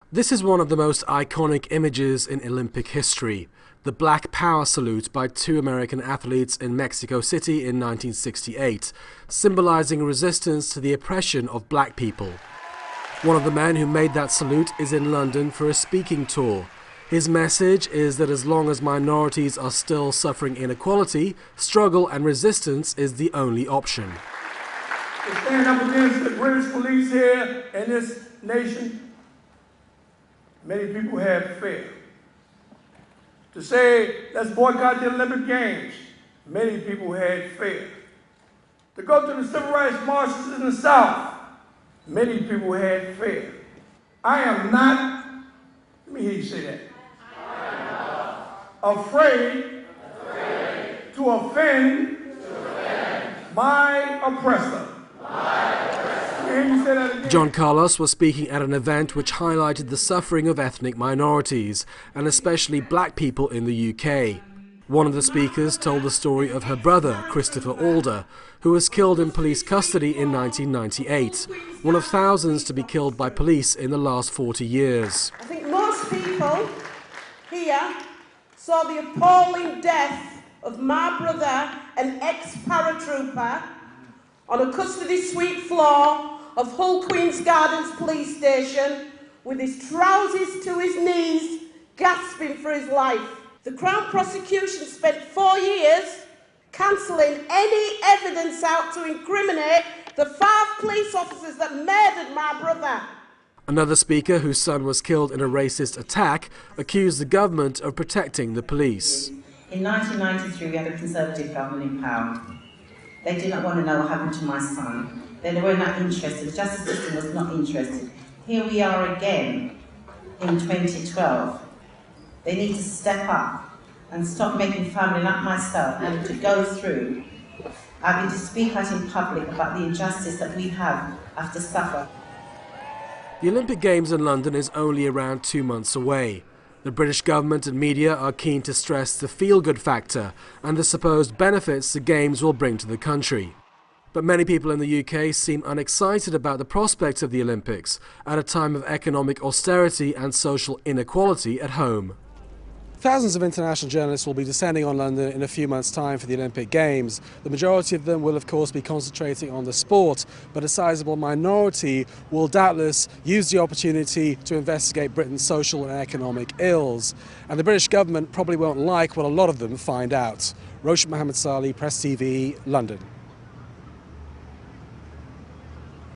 This is one of the most iconic images in Olympic history, the Black Power salute by two American athletes in Mexico City in 1968, symbolizing resistance to the oppression of black people. One of the men who made that salute is in London for a speaking tour. His message is that as long as minorities are still suffering inequality, struggle and resistance is the only option. To stand up against the British police here in this nation, many people had fear. To say, let's boycott the Olympic Games, many people had fear. To go to the civil rights marches in the South, many people had fear. I am not, let me hear you say that, afraid to offend my oppressor. John Carlos was speaking at an event which highlighted the suffering of ethnic minorities, and especially black people in the UK. One of the speakers told the story of her brother, Christopher Alder, who was killed in police custody in 1998, one of thousands to be killed by police in the last 40 years. I think most people here saw the appalling death of my brother, an ex-paratrooper, on a custody suite floor of Hull Queen's Gardens police station with his trousers to his knees, gasping for his life. The Crown prosecution spent 4 years cancelling any evidence out to incriminate the 5 police officers that murdered my brother. Another speaker, whose son was killed in a racist attack, accused the government of protecting the police. In 1993, we had a Conservative government in power. They did not want to know what happened to my son. They were not interested. The justice system was not interested. Here we are again in 2012. They need to step up and stop making family like myself and to go through having to speak out in public about the injustice that we have to suffer. The Olympic Games in London is only around 2 months away. The British government and media are keen to stress the feel-good factor and the supposed benefits the Games will bring to the country. But many people in the UK seem unexcited about the prospects of the Olympics at a time of economic austerity and social inequality at home. Thousands of international journalists will be descending on London in a few months' time for the Olympic Games. The majority of them will, of course, be concentrating on the sport, but a sizable minority will doubtless use the opportunity to investigate Britain's social and economic ills. And the British government probably won't like what a lot of them find out. Roshan Mohammed Salih, Press TV, London.